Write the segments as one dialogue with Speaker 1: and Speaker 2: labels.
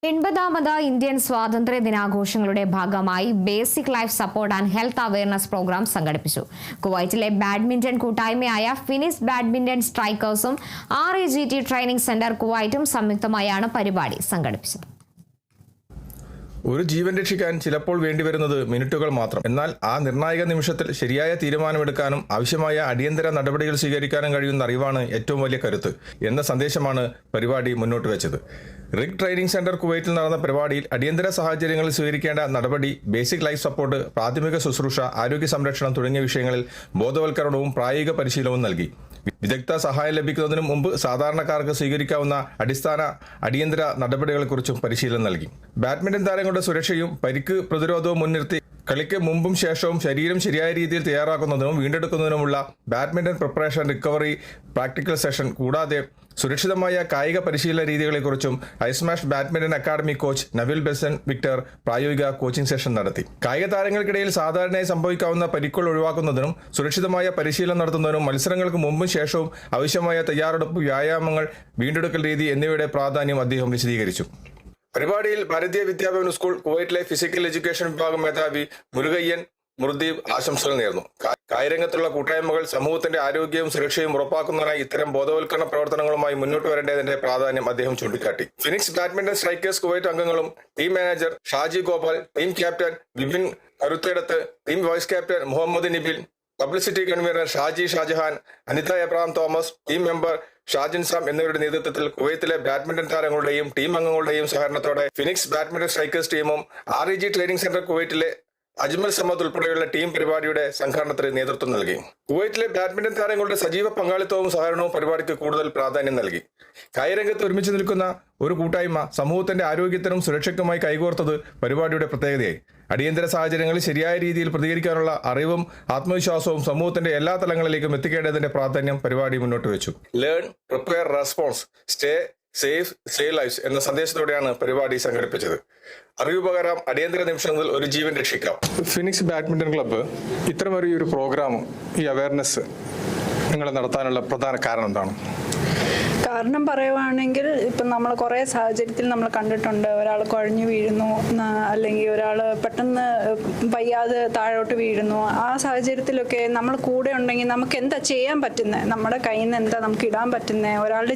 Speaker 1: 80ാമത് Indian സ്വാതന്ത്ര്യ ദിനാഘോഷങ്ങളുടെ ഭാഗമായി basic life support and health awareness programme സംഘടിപ്പിച്ചു. കുവൈറ്റിലെ ബാഡ്മിന്റൺ കൂട്ടായ്മയായ ഫിനിക്സ് ബാഡ്മിന്റൺ സ്ട്രൈക്കേഴ്സും RAGT ട്രെയിനിംഗ് സെന്റർ കുവൈറ്റും സംയുക്തമായാണ് പരിപാടി സംഘടിപ്പിച്ചത്.
Speaker 2: ഒരു ജീവൻ രക്ഷിക്കാൻ ചിലപ്പോൾ വേണ്ടിവരുന്നത് മിനിറ്റുകൾ മാത്രം. എന്നാൽ ആ നിർണായക നിമിഷത്തിൽ ശരിയായ തീരുമാനമെടുക്കാനും ആവശ്യമായ അടിയന്തര നടപടികൾ സ്വീകരിക്കാനും കഴിയുന്ന അറിവാണ് ഏറ്റവും വലിയ കരുത്ത് എന്ന സന്ദേശമാണ് പരിപാടി മുന്നോട്ട് വെച്ചത്. റിഗ് ട്രെയിനിംഗ് സെന്റർ കുവൈറ്റിൽ നടന്ന പരിപാടിയിൽ അടിയന്തര സാഹചര്യങ്ങളിൽ സ്വീകരിക്കേണ്ട നടപടി, ബേസിക് ലൈഫ് സപ്പോർട്ട്, പ്രാഥമിക ശുശ്രൂഷ, ആരോഗ്യ സംരക്ഷണം തുടങ്ങിയ വിഷയങ്ങളിൽ ബോധവൽക്കരണവും പ്രായോഗിക പരിശീലനവും നൽകി. വിദഗ്ധ സഹായം ലഭിക്കുന്നതിന് മുമ്പ് സാധാരണക്കാർക്ക് സ്വീകരിക്കാവുന്ന അടിയന്തര നടപടികളെക്കുറിച്ചും പരിശീലനം നൽകി. ബാഡ്മിന്റൺ താരങ്ങളുടെ സുരക്ഷയും പരിക്ക് പ്രതിരോധവും മുൻനിർത്തി കളിക്ക് മുമ്പും ശേഷവും ശരീരം ശരിയായ രീതിയിൽ തയ്യാറാക്കുന്നതിനും വീണ്ടെടുക്കുന്നതിനുമുള്ള badminton preparation recovery practical session, കൂടാതെ സുരക്ഷിതമായ കായിക പരിശീലന രീതികളെക്കുറിച്ചും iSmash badminton academy coach Navil Besan Victor പ്രായോഗിക കോച്ചിംഗ് സെഷൻ നടത്തി. കായിക താരങ്ങൾക്കിടയിൽ സാധാരണയായി സംഭവിക്കാവുന്ന പരിക്കുകൾ ഒഴിവാക്കുന്നതിനും സുരക്ഷിതമായ പരിശീലനം നടത്തുന്നതിനും മത്സരങ്ങൾക്ക് മുമ്പും ശേഷവും ആവശ്യമായ തയ്യാറെടുപ്പ്, വ്യായാമങ്ങൾ, വീണ്ടെടുക്കൽ രീതി എന്നിവയുടെ പ്രാധാന്യം അദ്ദേഹം വിശദീകരിച്ചു. പരിപാടിയിൽ ഭാരതീയ വിദ്യാഭവൻ സ്കൂൾ കുവൈറ്റിലെ ഫിസിക്കൽ എഡ്യൂക്കേഷൻ വിഭാഗം മേധാവി മുരുകയ്യൻ മുർദീബ് ആശംസകൾ നേർന്നു. കായികരംഗത്തുള്ള കൂട്ടായ്മകൾ സമൂഹത്തിന്റെ ആരോഗ്യവും സുരക്ഷയും ഉറപ്പാക്കുന്നതിനായി ഇത്തരം ബോധവൽക്കരണ പ്രവർത്തനങ്ങളുമായി മുന്നോട്ട് വരേണ്ടതിന്റെ പ്രാധാന്യം അദ്ദേഹം ചൂണ്ടിക്കാട്ടി. ഫിനിക്സ് ബാഡ്മിന്റൺ സ്ട്രൈക്കേഴ്സ് കുവൈറ്റ് അംഗങ്ങളും team manager Shaji Gopal, team captain Vipin Karuthedath, team vice captain Muhammad Nibil, publicity convener Shaji Shajahan, Anitha Abraham Thomas, team member Shajin Sam എന്നിവരുടെ നേതൃത്വത്തിൽ കുവൈത്തിലെ ബാഡ്മിന്റൺ താരങ്ങളുടെയും ടീം അംഗങ്ങളുടെയും സഹകരണത്തോടെ ഫിനിക്സ് ബാഡ്മിന്റൺ സ്ട്രൈക്കേഴ്സ് ടീമും RAG ട്രെയിനിംഗ് സെന്റർ കുവൈറ്റിലെ അജ്മൽ സമദ് ഉൾപ്പെടെയുള്ള ടീം പരിപാടിയുടെ സംഘാടനത്തിന് നേതൃത്വം നൽകി. കുവൈറ്റിലെ ബാഡ്മിന്റൺ താരങ്ങളുടെ സജീവ പങ്കാളിത്തവും സഹകരണവും പരിപാടിക്ക് കൂടുതൽ പ്രാധാന്യം നൽകി. കായികരംഗത്ത് ഒരുമിച്ച് നിൽക്കുന്ന ഒരു കൂട്ടായ്മ സമൂഹത്തിന്റെ ആരോഗ്യത്തിനും സുരക്ഷയ്ക്കുമായി കൈകോർത്തത് പരിപാടിയുടെ പ്രത്യേകതയായി. അടിയന്തര സാഹചര്യങ്ങളിൽ ശരിയായ രീതിയിൽ പ്രതികരിക്കാനുള്ള അറിവും ആത്മവിശ്വാസവും സമൂഹത്തിന്റെ എല്ലാ തലങ്ങളിലേക്കും എത്തിക്കേണ്ടതിന്റെ പ്രാധാന്യം പരിപാടി മുന്നോട്ട് വെച്ചു. Learn, prepare, response, stay safe, save lives എന്ന സന്ദേശത്തോടെയാണ് പരിപാടി സംഘടിപ്പിച്ചത്. അറിവ് പകരാം, അടിയന്തര നിമിഷങ്ങളിൽ ഒരു ജീവൻ രക്ഷിക്കാം.
Speaker 3: ഫിനിക്സ് ബാഡ്മിന്റൺ ക്ലബ്ബ് ഇത്തരമൊരു പ്രോഗ്രാം, ഈ അവയർനെസ് നിങ്ങൾ നടത്താനുള്ള പ്രധാന കാരണം എന്താണ്?
Speaker 4: കാരണം പറയുവാണെങ്കിൽ ഇപ്പം നമ്മൾ കുറേ സാഹചര്യത്തിൽ നമ്മൾ കണ്ടിട്ടുണ്ട്. ഒരാൾ കുഴഞ്ഞു വീഴുന്നു, അല്ലെങ്കിൽ ഒരാൾ പെട്ടെന്ന് വയ്യാതെ താഴോട്ട് വീഴുന്നു. ആ സാഹചര്യത്തിലൊക്കെ നമ്മൾ കൂടെ ഉണ്ടെങ്കിൽ നമുക്ക് എന്താ ചെയ്യാൻ പറ്റുന്നത്, നമ്മുടെ കയ്യിൽ നിന്ന് എന്താ നമുക്ക് ഇടാൻ പറ്റുന്നത്, ഒരാളുടെ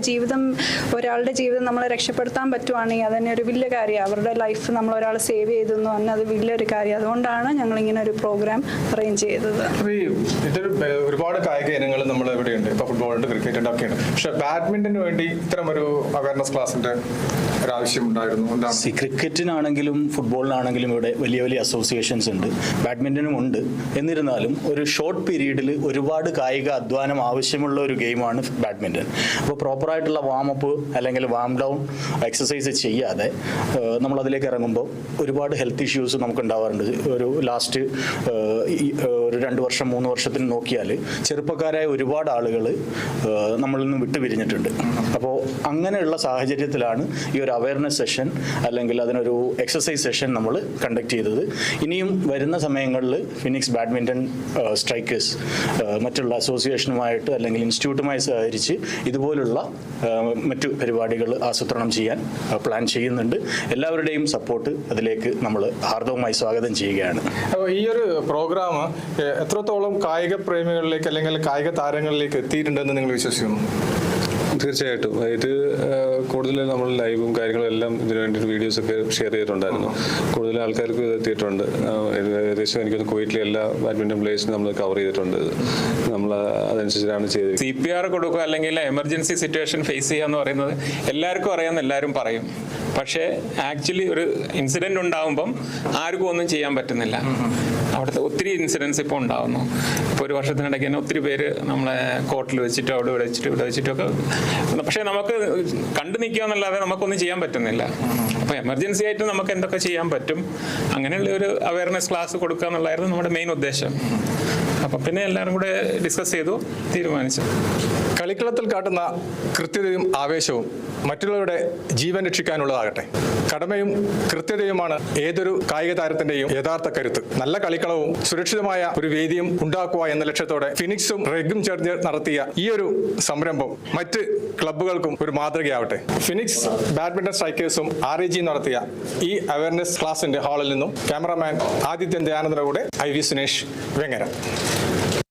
Speaker 4: ജീവിതം നമ്മളെ രക്ഷപ്പെടുത്താൻ പറ്റുവാണെങ്കിൽ അതന്നെ ഒരു വലിയ കാര്യമാണ്. അവരുടെ ലൈഫ് നമ്മൾ ഒരാൾ സേവ് ചെയ്തെന്ന് പറഞ്ഞാൽ അത് വലിയൊരു കാര്യം. അതുകൊണ്ടാണ് ഞങ്ങളിങ്ങനെ ഒരു പ്രോഗ്രാം അറേഞ്ച് ചെയ്തത്.
Speaker 3: ഇതൊരു ഒരുപാട് കായിക ഇനങ്ങൾ നമ്മൾ എവിടെയുണ്ട്, ഇപ്പോൾ ഫുട്ബോളുണ്ട്, ക്രിക്കറ്റ് ഉണ്ട്, ഒക്കെയുണ്ട്. പക്ഷേ ബാഡ്മിന്റന് വേണ്ടി ഇത്തരമൊരു അവയർനെസ് ക്ലാസിന്റെ ഒരു ആവശ്യം ഉണ്ടായിരുന്നു.
Speaker 5: ക്രിക്കറ്റിനാണെങ്കിലും ഫുട്ബോളിനാണെങ്കിലും ഇവിടെ വലിയ വലിയ അസോസിയേഷൻസ് ഉണ്ട്, ബാഡ്മിന്റനും ഉണ്ട്. എന്നിരുന്നാലും ഒരു ഷോർട്ട് പീരീഡിൽ ഒരുപാട് കായിക അധ്വാനം ആവശ്യമുള്ള ഒരു ഗെയിമാണ് ബാഡ്മിന്റൺ. അപ്പോൾ പ്രോപ്പറായിട്ടുള്ള വാമപ്പ് അല്ലെങ്കിൽ വാം ഡൗൺ എക്സസൈസ് ചെയ്യാതെ നമ്മൾ അതിലേക്ക് ഇറങ്ങുമ്പോൾ ഒരുപാട് ഹെൽത്ത് ഇഷ്യൂസ് നമുക്ക് ഉണ്ടാവാറുണ്ട്. ഒരു ലാസ്റ്റ് ഒരു 2 വർഷം 3 വർഷത്തിന് നോക്കിയാൽ ചെറുപ്പക്കാരായ ഒരുപാട് ആളുകൾ നമ്മളിൽ നിന്ന് വിട്ടുപിരിഞ്ഞിട്ടുണ്ട്. അപ്പോൾ അങ്ങനെയുള്ള സാഹചര്യത്തിലാണ് ഈ ഒരു അവയർനെസ് സെഷൻ അല്ലെങ്കിൽ അതിനൊരു എക്സസൈസ് സെഷൻ നമ്മൾ കണ്ടക്ട് ചെയ്തത്. ഇനിയും വരുന്ന സമയങ്ങളിൽ ഫിനിക്സ് ബാഡ്മിന്റൺ സ്ട്രൈക്കേഴ്സ് മറ്റുള്ള അസോസിയേഷനുമായിട്ട് അല്ലെങ്കിൽ ഇൻസ്റ്റിറ്റ്യൂട്ടുമായി സഹകരിച്ച് ഇതുപോലുള്ള മറ്റു പരിപാടികൾ ആസൂത്രണം ചെയ്യാൻ പ്ലാൻ ചെയ്യുന്നുണ്ട്. എല്ലാവരുടെയും സപ്പോർട്ട് അതിലേക്ക് നമ്മൾ ഹാർദവമായി സ്വാഗതം ചെയ്യുകയാണ്.
Speaker 3: അപ്പോൾ ഈ ഒരു പ്രോഗ്രാം എത്രത്തോളം കായിക പ്രേമികളിലേക്ക് അല്ലെങ്കിൽ കായിക താരങ്ങളിലേക്ക് എത്തിയിട്ടുണ്ടെന്ന് നിങ്ങൾ വിശ്വസിക്കുന്നു?
Speaker 6: തീർച്ചയായിട്ടും ഇത് കൂടുതൽ നമ്മൾ ലൈവും കാര്യങ്ങളും എല്ലാം ഇതിനു വേണ്ടി വീഡിയോസൊക്കെ ഷെയർ ചെയ്തിട്ടുണ്ടായിരുന്നു. കൂടുതൽ ആൾക്കാർക്ക് എത്തിയിട്ടുണ്ട്. ഏകദേശം എനിക്കൊന്ന് കുവൈറ്റിലെ എല്ലാ ബാഡ്മിന്റൺ പ്ലേയേഴ്സിനും നമ്മൾ കവർ ചെയ്തിട്ടുണ്ട്. നമ്മൾ അതനുസരിച്ചാണ് ചെയ്തത്.
Speaker 7: CPR കൊടുക്കുക അല്ലെങ്കിൽ എമർജൻസി സിറ്റുവേഷൻ ഫേസ് ചെയ്യുക എന്ന് പറയുന്നത് എല്ലാവർക്കും അറിയാമെന്ന് എല്ലാവരും പറയും. പക്ഷേ ആക്ച്വലി ഒരു ഇൻസിഡന്റ് ഉണ്ടാകുമ്പം ആർക്കും ഒന്നും ചെയ്യാൻ പറ്റുന്നില്ല. അവിടുത്തെ ഒത്തിരി ഇൻസിഡൻസ് ഇപ്പോൾ ഉണ്ടാകുന്നു. ഇപ്പോൾ ഒരു വർഷത്തിനിടയ്ക്ക് തന്നെ ഒത്തിരി പേര് നമ്മളെ കോർട്ടിൽ വെച്ചിട്ടോ അവിടെ ഇവിടെ വെച്ചിട്ടൊക്കെ, പക്ഷേ നമുക്ക് കണ്ടു നിൽക്കുക എന്നല്ലാതെ നമുക്കൊന്നും ചെയ്യാൻ പറ്റുന്നില്ല. അപ്പോൾ എമർജൻസി ആയിട്ട് നമുക്ക് എന്തൊക്കെ ചെയ്യാൻ പറ്റും, അങ്ങനെയുള്ള ഒരു അവയർനെസ് ക്ലാസ് കൊടുക്കുക എന്നുള്ളതായിരുന്നു നമ്മുടെ മെയിൻ ഉദ്ദേശം. അപ്പം പിന്നെ എല്ലാവരും കൂടെ ഡിസ്കസ് ചെയ്തു, തീരുമാനിച്ചു.
Speaker 3: കളിക്കളത്തിൽ കാട്ടുന്ന കൃത്യതയും ആവേശവും മറ്റുള്ളവരുടെ ജീവൻ രക്ഷിക്കാനുള്ളതാകട്ടെ. കടമയും കൃത്യതയുമാണ് ഏതൊരു കായിക താരത്തിന്റെയും യഥാർത്ഥ കരുത്ത്. നല്ല കളിക്കളവും സുരക്ഷിതമായ ഒരു വേദിയും ഉണ്ടാക്കുക എന്ന ലക്ഷ്യത്തോടെ ഫിനിക്സും റെഗും ചേർന്ന് നടത്തിയ ഈ ഒരു സംരംഭം മറ്റ് ക്ലബ്ബുകൾക്കും ഒരു മാതൃകയാവട്ടെ. ഫിനിക്സ് ബാഡ്മിന്റൺ സ്ട്രൈക്കേഴ്സും RAG നടത്തിയ ഈ അവയർനെസ് ക്ലാസിന്റെ ഹാളിൽ നിന്നും ക്യാമറാമാൻ ആദിത്യൻ ദയാനന്ദയുടെ കൂടെ IV സുനേഷ്, വെങ്ങര.